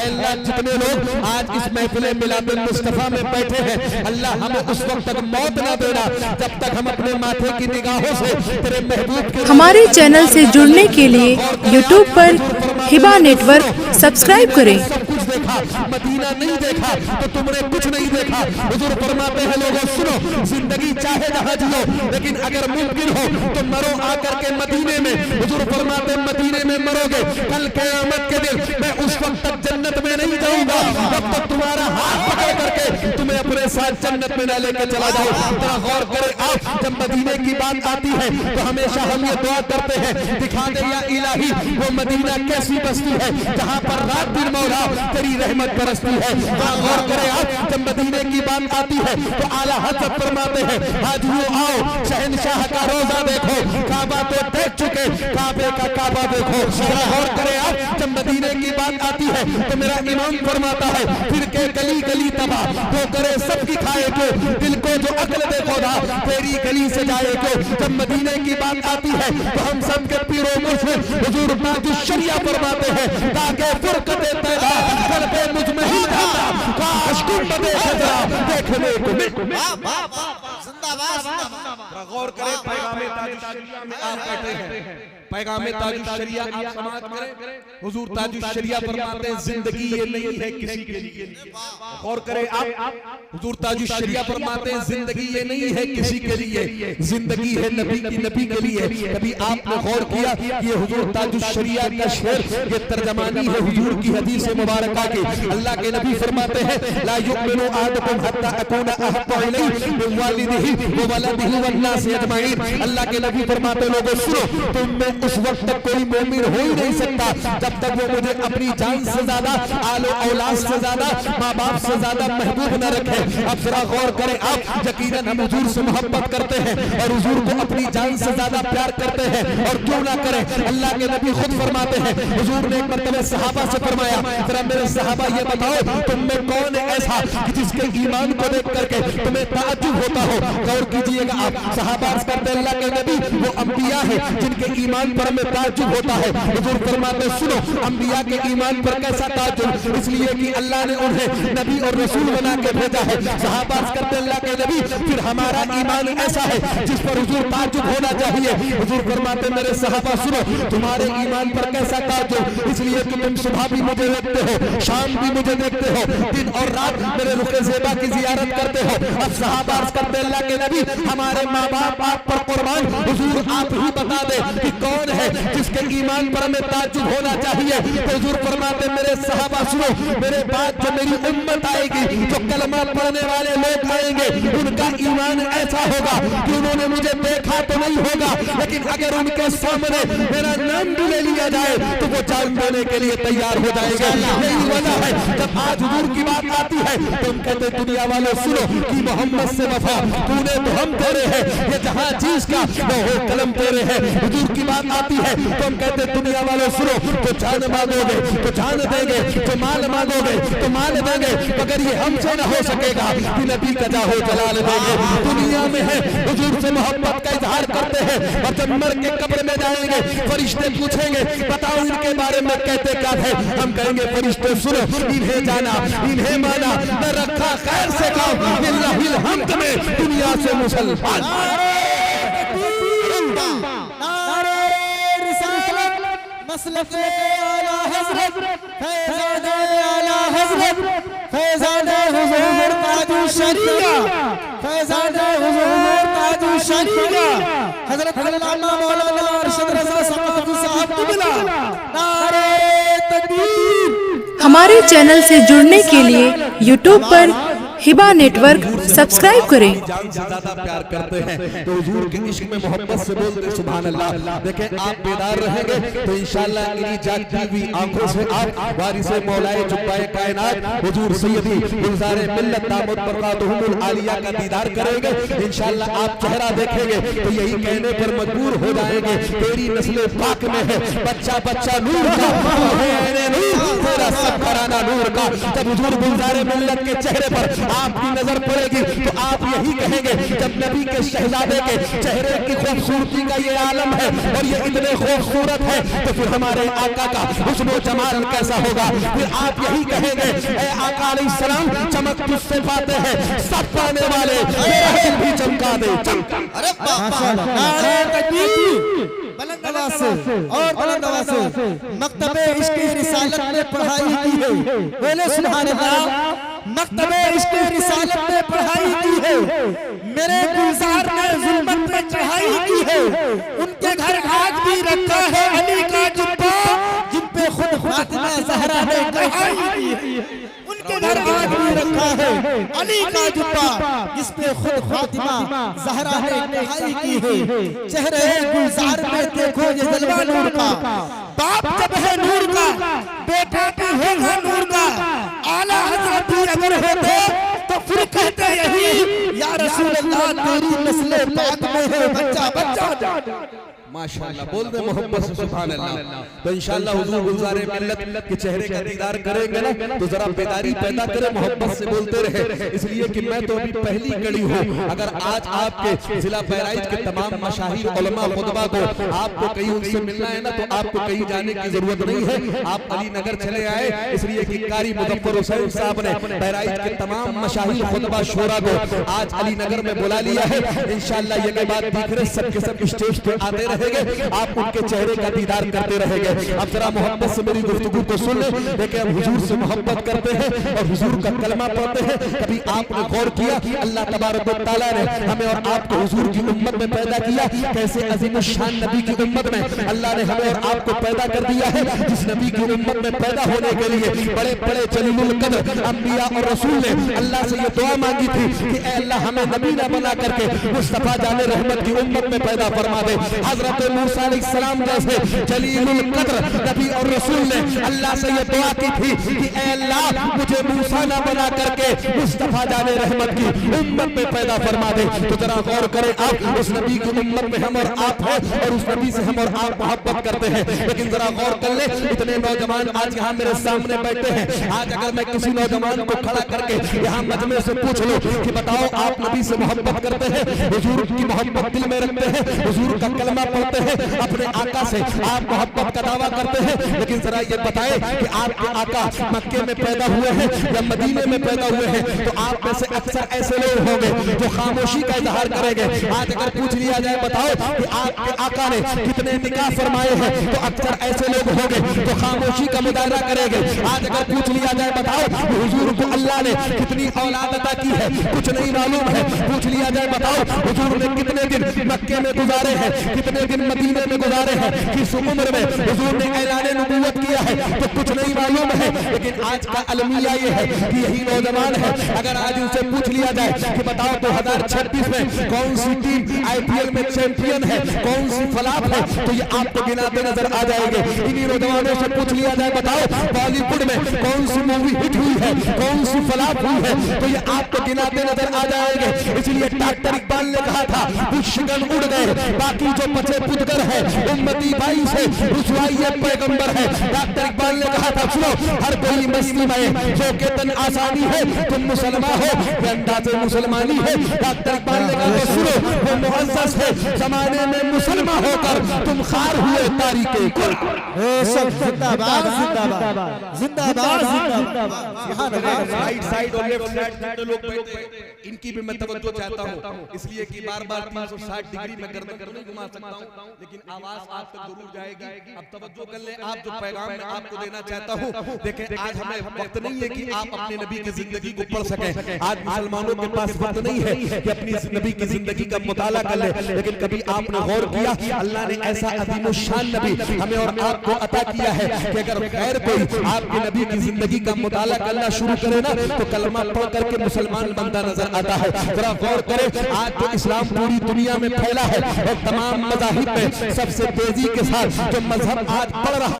اللہ جتنے لوگ آج اس محفل میلاد مصطفیٰ میں بیٹھے ہیں اللہ ہمیں اس وقت تک موت نہ دینا جب تک ہم اپنے ماتھے کی نگاہوں سے تیرے محبوب کے ہمارے چینل سے جڑنے کے لیے یوٹیوب پر ہبا نیٹ ورک سبسکرائب کریں۔ سب کچھ دیکھا مدینہ نہیں دیکھا تو تم نے کچھ نہیں دیکھا۔ حضور فرماتے ہیں لوگوں سنو، زندگی چاہے جہاں جیو لیکن اگر ممکن ہو تو مرو آ کر کے مدینے میں۔ حضور فرماتے ہیں مدینے میں مرو گے کل قیامت کے دن میں اس وقت تک جنت میں نہیں جاؤں گا جب تک تمہارا ہاتھ پکڑ کر کے تمہیں اپنے ساتھ جنت میں نہ لے کے چلا جاؤ۔ ذرا غور کریں آپ، جب مدینے کی بات آتی ہے تو ہمیشہ ہم یہ دعا کرتے ہیں دکھا دے یا الہی وہ مدینہ کیسی بستی ہے جہاں پر رات دن مولا تیری رحمت برستی ہے۔ ذرا غور کریں آپ، جب مدینے کی بات آتی ہے تو اعلیٰ حضرت فرماتے ہیں حاجیوں آؤ شہنشاہ کا روزہ دیکھو، کعبہ تو دیکھ چکے کعبے کا کعبہ دیکھو۔ ذرا غور کریں آپ، جب مدینے کی بات آتی ہے تو میرا امام فرماتا ہے پھر کے گلی گلی تباہ تو کرے سب کی کھائے کو دل کو جو عقل دے خدا تیری گلی سے جائے کو۔ جب مدینے کی بات آتی ہے تو ہم سب کے پیر و مرشد حضور تاج الشریعہ فرماتے ہیں تاکہ فرقت پیدا قلب مجمعین تھا کاش گنبد خضرا دیکھنے کو مل۔ زندہ باد۔ غور کریں پیغام تاج الشریعہ میں آپ بیٹھے ہیں، پیغام تاج الشریعہ آپ سماعت کریں۔ حضور تاج الشریعہ فرماتے ہیں زندگی یہ نہیں ہے کسی کے لیے۔ غور کریں آپ، حضور تاج الشریعہ فرماتے ہیں زندگی یہ نہیں ہے کسی کے لیے، زندگی ہے نبی کی نبی کے لیے۔ کبھی آپ نے غور کیا یہ حضور تاج الشریعہ کا شعر یہ ترجمانی ہے حضور کی حدیث مبارکہ کی۔ اللہ کے نبی فرماتے ہیں لا یؤمن احدکم حتی اکون احب الیہ من والدہ وولدہ والناس اجمعین۔ اللہ کے نبی فرماتے لوگوں سنو، تم میں اس وقت تک کوئی مومن ہو ہی نہیں سکتا جب تک وہ مجھے اپنی جان سے زیادہ آل و اولاد سے زیادہ ماں باپ سے زیادہ محبوب نہ رکھے۔ اب ذرا غور کریں آپ، یقیناً ہم حضور سے محبت کرتے ہیں اور حضور کو اپنی جان سے زیادہ پیار کرتے ہیں اور کیوں نہ کریں۔ اللہ کے نبی خود فرماتے ہیں حضور نے ایک مرتبہ صحابہ سے فرمایا ذرا میرے صحابہ یہ بتاؤ تم میں کون ہے ایسا جس کے ایمان کو دیکھ کر کے تمہیں تعجب ہوتا ہو۔ غور کیجئے گا آپ، صحابہ عرض کرتے ہیں اللہ کے نبی وہ انبیاء ہیں جن کے ایمان پر ہمیں تعجب ہوتا ہے۔ حضور فرماتے سنو انبیاء کے ایمان پر کیسا تعجب، اس لیے کہ اللہ نے انہیں نبی اور رسول بنا کے بھیجا ہے۔ صحابہ عرض کرتے ہیں اللہ کے نبی پھر ہمارا ایمان ایسا ہے جس پر حضور تعجب ہونا چاہیے۔ حضور فرماتے میرے صحابہ سنو تمہارے ایمان پر کیسا تعجب، اس لیے کہ تم صبح بھی مجھے دیکھتے ہو شام بھی مجھے دیکھتے ہو دن اور رات میرے رخ زیبا کی زیارت کرتے ہو۔ اب صحابہ عرض کرتے اللہ کے نبی ہمارے ماں باپ آپ پر قربان، حضور آپ ہی بتا دے کہ کون ہے جس کے ایمان پر ہمیں تعجب ہونا چاہیے۔ تو حضور فرماتے میرے صحابہ سنو میرے بعد جو میری امت آئے گی جو کلمہ پڑھنے والے لوگ آئیں گے ان کا ایمان ایسا ہوگا کہ انہوں نے مجھے دیکھا تو نہیں ہوگا لیکن اگر ان کے سامنے میرا نام بھی لے لیا جائے تو وہ جان دینے کے لیے تیار ہو جائے گا۔ یہی وجہ ہے جب آج حضور کی بات آتی ہے تو ہم کہتے دنیا والوں سنو کہ محمد سے وفا تو نے تو ہم تیرے ہیں، یہ جہاں چیز کا وہ ہو قلم تیرے ہیں۔ حضور کی بات آتی ہے تو ہم کہتے دنیا والوں سنو تو جان مانگو گے تو جان دیں گے، تو مال مانگو گے تو مال دیں گے، مگر یہ ہم سے نہ ہو سکے گا کہ نبی کا جاہو جلال دیں گے۔ دنیا میں ہے حضور سے محبت کا اظہار کرتے ہیں اور جب مر کے قبر میں جائیں گے فرشتے پوچھیں گے بتاؤ ان کے بارے میں کہتے کیا تھے، ہم کہیں گے فرشتے سنو انہیں جانا انہیں مانا نہ رکھا خیر سے کام للہ الحمد میں دنیا سے مسلمان۔ نعرہ رسالت مسلک اعلیٰ حضرت فیضان اعلیٰ حضرت فیضان حضور تاج الشریعہ فیضان حضور تاج الشریعہ حضرت علامہ مولانا ارشد رضا ثقافتی صاحب قبلہ۔ نعرہ تکبیر۔ ہمارے چینل سے جڑنے کے لیے یوٹیوب پر ہبا نیٹ ورک سبسکرائب کریں۔ جان سے زیادہ پیار کرتے ہیں تو حضور کے عشق میں محبت سے بولتے سبحان اللہ۔ دیکھیں آپ بیدار رہیں گے تو انشاءاللہ انہی جاگتی ہوئی آنکھوں سے آپ وارث مولائے جبائے کائنات حضور سیدی گلزار ملت دامت برکاتہم العالیہ کا دیدار کریں گے۔ انشاءاللہ آپ چہرہ دیکھیں گے تو یہی کہنے پر مجبور ہو جائیں گے تیری نسل پاک میں ہے بچہ بچہ نور کا تیرا سب گھرانہ نور کا۔ جب حضور گلزار ملت کے چہرے پر آپ کی نظر پڑے گی گی تو آپ یہی کہیں گے جب نبی کے شہزادے کے چہرے کی خوبصورتی کا یہ عالم ہے اور یہ اتنے خوبصورت ہے تو پھر ہمارے آقا کا حسن و جمال کیسا ہوگا. پھر آپ یہی کہیں گے اے آقا علیہ السلام چمک تجھ سے پاتے ہیں سب پانے والے میرا دل بھی چمکا دے. ارے ماشاءاللہ نعرہ تکبیر بلند آواز سے اور بلند آواز سے. مکتب عشق رسالت میں پڑھائی کی ہے, بولے سبحان اللہ. مکتب عشق رسالت میں پڑھائی کی ہے, میرے گلزار نے ظلمت میں چڑھائی کی ہے. ان کے گھر آج بھی رکھا ہے علی کا جبہ جن پہ خود فاطمہ زہرا نے کہائی کی ہے. ان کے گھر آج بھی رکھا ہے علی کا جبہ جس پہ خود فاطمہ زہرا نے کہائی کی ہے. چہرے گلزار میں دیکھو یہ جلوہ نور کا, باپ جب ہے نور کا بیٹا بھی ہوگا نور کا. اعلیٰ حضرت بھی اگر ہوتے تو پھر کہتے یہی یا رسول اللہ تیری نسل پاک میں ہے بچہ بچہ. ماشاءاللہ بول دیں محبت سے سبحان اللہ. تو انشاءاللہ حضور گلزار ملت کے چہرے کا دیدار کریں گے نا تو ذرا بیداری پیدا کریں, محبت سے بولتے رہے. اس لیے کہ میں تو ابھی پہلی کڑی ہوں. اگر آج آپ کے ضلع بہرائچ کے تمام مشاہیر علماء خطبہ کو آپ کو کہیں ان سے ملنا ہے نا تو آپ کو کہیں جانے کی ضرورت نہیں ہے. آپ علی نگر چلے آئے اس لیے کہ قاری مظفر حسین صاحب نے بہرائچ کے تمام مشاہیر خطبہ شورا کو آج علی نگر میں بلا لیا ہے. انشاءاللہ یہ کے بعد دیکھ رہے سب کے سب اسٹیج پہ آتے رہے گے, آپ ان کے چہرے کا دیدار کرتے رہے گے. اب ذرا محبت سے میری گفتگو کو سن لیں. دیکھیں ہم حضور سے محبت کرتے ہیں اور حضور کا کلمہ پڑھتے ہیں. کبھی آپ نے غور کیا کہ اللہ تبارک و تعالیٰ نے ہمیں اور آپ کو حضور کی امت میں پیدا کیا, کیسے عظیم الشان نبی کی امت میں اللہ نے ہمیں اور آپ کو پیدا کر دیا ہے. جس نبی کی امت میں پیدا ہونے کے لیے بڑے بڑے جلیل القدر انبیاء اور رسول نے اللہ سے یہ دعا مانگی تھی کہ اے اللہ ہمیں نبی نہ بنا کر کے مصطفیٰ جان رحمت کی امت میں پیدا فرما دے. حضرت موسیٰ علیہ السلام جیسے جلیل القدر نبی اور رسول نے اللہ سے یہ دعا کی تھی کہ اے اللہ مجھے موسیٰ نہ بنا کر کے مصطفیٰ جان رحمت کی امت میں پیدا فرما دے. تو ذرا غور کریں آپ, اس نبی کی امت میں ہم اور آپ ہیں اور اس نبی سے ہم اور آپ محبت کرتے ہیں. لیکن ذرا غور کر لیں اتنے نوجوان آج یہاں میرے سامنے بیٹھے ہیں. آج اگر میں کسی نوجوان کو کھڑا کر کے یہاں مجمع سے پوچھ لوں کہ بتاؤ آپ نبی سے محبت کرتے ہیں, حضور کی محبت دل میں رکھتے ہیں, حضور کا کلمہ پڑھتے ہیں, اپنے آقا سے آپ محبت کا دعویٰ کرتے ہیں, لیکن ذرا یہ بتائیں کہ آپ کے آقا مکے میں پیدا ہوئے ہیں یا مدینے میں پیدا ہوئے ہیں, تو آپ میں سے اکثر ایسے لوگ ہوں گے جو خاموشی کا اظہار کریں گے. آج اگر پوچھ لیا جائے بتاؤ کہ آپ کے آقا نے کتنے نکاح فرمائے ہیں, تو اکثر ایسے لوگ ہوں گے جو خاموشی کا مظاہرہ کریں گے. آج اگر پوچھ لیا جائے بتاؤ کہ حضور کو اللہ نے کتنی اولاد عطا کی ہے, کچھ نہیں معلوم ہے. پوچھ لیا جائے بتاؤ حضور نے کتنے دن مکے میں گزارے ہیں, کتنے دن مدینے میں گزارے ہیں, کس عمر میں حضور نے اعلان نبوت کیا ہے, تو کچھ نہیں معلوم ہے. لیکن آج کا المیہ یہ ہے کہ یہی نوجوان ہے. اگر آج ان سے پوچھ لیا جائے کہ بتاؤ 2026 میں کون سی ٹیم IPL میں چیمپئن ہے, کون سی فلاپ ہے, تو یہ آپ کو گناتے نظر آ جائیں گے. انہی نوجوانوں سے پوچھ لیا جائے بتاؤ بالی ووڈ میں کون سی مووی ہٹ ہوئی ہے, کون سی فلاپ ہوئی ہے, تو یہ آپ کو گناتے نظر آ جائیں گے. اس لیے ڈاکٹر اقبال نے کہا تھا کچھ شگن اڑ گئے باقی جو بچے پدگر ہے, امتی بھائی سے رسوائی پیغمبر ہے. ڈاکٹر اقبال نے کہا تھا سنو ہر کوئی مسلم ہے جو کہ تن آسانی ہے, تم مسلمان ہو یہ انداز مسلمانی ہے. ڈاکٹر اقبال نے کہا تھا سنو وہ معزز ہے زمانے میں مسلمان ہو کر تم خار ہوئے تاریخ قرآن. زندہ باد زندہ باد زندہ باد زندہ باد. رائٹ سائیڈ اور لیفٹ سائیڈ جتنے لوگ بیٹھے ہیں ان کی بھی میں توجہ چاہتا ہوں, اس لیے کہ بار بار 360 ڈگری میں گردن نہیں گھما سکتا ہوں, لیکن آواز آپ تک ضرور جائے گی. اب توجہ کر لیں, آپ جو پیغام میں آپ کو دینا چاہتا ہوں, دیکھیں آج ہمیں وقت نہیں ہے کہ آپ اپنے نبی کی زندگی کو پڑھ سکیں. آج مسلمانوں کے پاس وقت نہیں ہے کہ اپنی نبی کی زندگی کا مطالعہ کر لیں. لیکن کبھی آپ نے غور کیا کہ اللہ نے ایسا عظیم الشان نبی ہمیں اور آپ کو عطا کیا ہے کہ اگر غیر کوئی آپ کے نبی کی زندگی کا مطالعہ کرنا شروع کرے نا تو کلمہ پڑھ کر کے مسلمان بندہ نظر آتا ہے. ذرا غور کریں آج تو اسلام پوری دنیا میں پھیلا ہے اور تمام مذاہب میں سب سے تیزی کے ساتھ جو مذہب آج پڑھ رہا